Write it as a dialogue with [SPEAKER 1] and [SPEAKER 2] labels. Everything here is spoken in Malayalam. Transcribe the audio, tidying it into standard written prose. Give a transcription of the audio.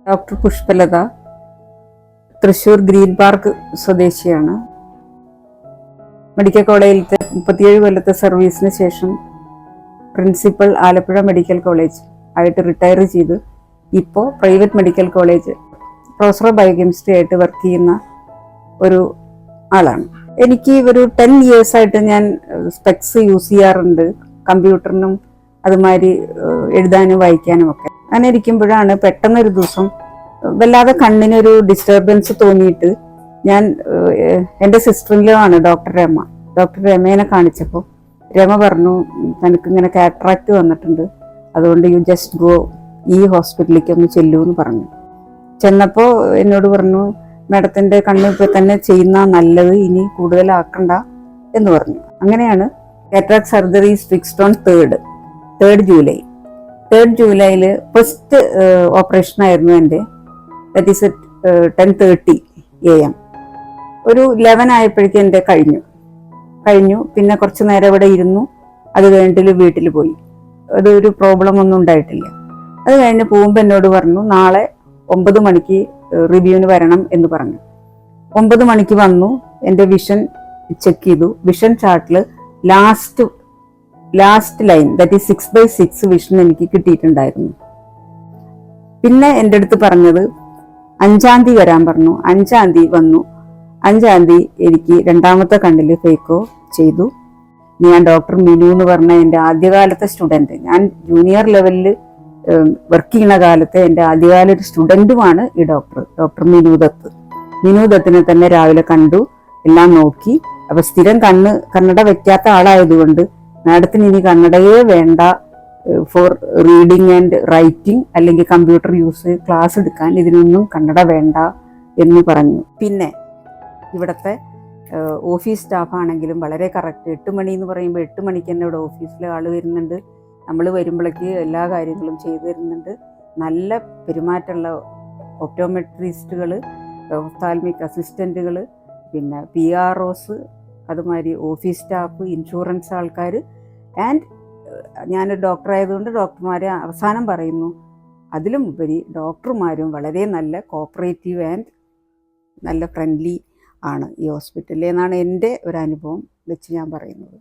[SPEAKER 1] Doctor Pushpalatha, Thrissur green park സ്വദേശിയാണ്. മെഡിക്കൽ കോളേജിലത്തെ 37 കൊല്ലത്തെ സർവീസിന് ശേഷം പ്രിൻസിപ്പൽ ആലപ്പുഴ മെഡിക്കൽ കോളേജ് ആയിട്ട് റിട്ടയർ ചെയ്ത് ഇപ്പോൾ private medical college professor of biochemistry ആയിട്ട് വർക്ക് ചെയ്യുന്ന ഒരു ആളാണ്. എനിക്ക് ഒരു 10 years ആയിട്ട് ഞാൻ സ്പെക്സ് യൂസ് ചെയ്യാറുണ്ട്, കമ്പ്യൂട്ടറിനും അതുമാതിരി എഴുതാനും വായിക്കാനും ഒക്കെ. അങ്ങനെ ഇരിക്കുമ്പോഴാണ് പെട്ടെന്നൊരു ദിവസം വല്ലാതെ കണ്ണിനൊരു ഡിസ്റ്റർബൻസ് തോന്നിയിട്ട് ഞാൻ എൻ്റെ സിസ്റ്ററിലോ ആണ് ഡോക്ടർ രമേനെ കാണിച്ചപ്പോൾ രമ പറഞ്ഞു, തനിക്കിങ്ങനെ കാറ്ററാക്ട് വന്നിട്ടുണ്ട്, അതുകൊണ്ട് യു ജസ്റ്റ് ഗോ, ഈ ഹോസ്പിറ്റലിലേക്ക് ഒന്ന് ചെല്ലൂ എന്ന് പറഞ്ഞു. ചെന്നപ്പോൾ എന്നോട് പറഞ്ഞു, മാഡത്തിൻ്റെ കണ്ണ് ഇപ്പോൾ തന്നെ ചെയ്യുന്ന നല്ലത്, ഇനി കൂടുതലാക്കണ്ട എന്ന് പറഞ്ഞു. അങ്ങനെയാണ് cataract surgery is fixed on 3rd July. 3rd ജൂലൈയിൽ ഫസ്റ്റ് ഓപ്പറേഷൻ ആയിരുന്നു എൻ്റെ. That is 10:30 AM. ഒരു 11 ആയപ്പോഴേക്കും എൻ്റെ കഴിഞ്ഞു. പിന്നെ കുറച്ച് നേരം ഇവിടെ ഇരുന്നു. അത് കഴിഞ്ഞിട്ട് വീട്ടിൽ പോയി. അതൊരു പ്രോബ്ലം ഒന്നും ഉണ്ടായിട്ടില്ല. അത് കഴിഞ്ഞ് പോകുമ്പോൾ എന്നോട് പറഞ്ഞു, നാളെ 9 മണിക്ക് റിവ്യൂവിന് വരണം എന്ന് പറഞ്ഞു. 9 മണിക്ക് വന്നു. എൻ്റെ വിഷൻ ചെക്ക് ചെയ്തു. വിഷൻ ചാർട്ടിൽ last line, that is 6/6 vision എനിക്ക് കിട്ടിയിട്ടുണ്ടായിരുന്നു. പിന്നെ എൻ്റെ അടുത്ത് പറഞ്ഞത് 5-ാം തീയതി വരാൻ പറഞ്ഞു. 5-ാം തീയതി വന്നു. 5-ാം തീയതി എനിക്ക് 2ാമത്തെ കണ്ണിൽ ഫേക്കോ ചെയ്തു. ഞാൻ ഡോക്ടർ മിനു എന്ന് പറഞ്ഞ എൻ്റെ ആദ്യകാലത്തെ സ്റ്റുഡൻറ്റ്, ഞാൻ ജൂനിയർ ലെവലിൽ വർക്ക് ചെയ്യുന്ന കാലത്തെ എൻ്റെ ആദ്യകാല ഒരു സ്റ്റുഡൻറ്റുമാണ് ഈ ഡോക്ടർ മിനു ദത്തിനെ തന്നെ രാവിലെ കണ്ടു, എല്ലാം നോക്കി. അപ്പൊ സ്ഥിരം കണ്ണട വെക്കാത്ത ആളായതുകൊണ്ട് മാഡത്തിന് ഇനി കണ്ണടയേ വേണ്ട, ഫോർ റീഡിങ് ആൻഡ് റൈറ്റിംഗ് അല്ലെങ്കിൽ കമ്പ്യൂട്ടർ യൂസ്, ക്ലാസ് എടുക്കാൻ ഇതിനൊന്നും കണ്ണട വേണ്ട എന്ന് പറഞ്ഞു. പിന്നെ ഇവിടുത്തെ ഓഫീസ് സ്റ്റാഫ് ആണെങ്കിലും വളരെ കറക്റ്റ്. 8 മണി എന്ന് പറയുമ്പോൾ 8 മണിക്ക് തന്നെ ഇവിടെ ഓഫീസിൽ ആൾ വരുന്നുണ്ട്. നമ്മൾ വരുമ്പോഴേക്ക് എല്ലാ കാര്യങ്ങളും ചെയ്തു തരുന്നുണ്ട്. നല്ല പെരുമാറ്റമുള്ള ഒപ്റ്റോമെട്രിസ്റ്റുകൾ, ഒഫ്താൽമിക് അസിസ്റ്റൻറ്റുകൾ, പിന്നെ PROs, അതുമാതിരി ഓഫീസ് സ്റ്റാഫ്, ഇൻഷുറൻസ് ആൾക്കാർ. ആൻഡ് ഞാനൊരു ഡോക്ടർ ആയതുകൊണ്ട് ഡോക്ടർമാരെ അവസാനം പറയുന്നു, അതിലും ഉപരി ഡോക്ടർമാരും വളരെ നല്ല കോപ്പറേറ്റീവ് ആൻഡ് നല്ല ഫ്രണ്ട്ലി ആണ് ഈ ഹോസ്പിറ്റലിൽ എന്നാണ് എൻ്റെ ഒരു അനുഭവം വെച്ച് ഞാൻ പറയുന്നത്.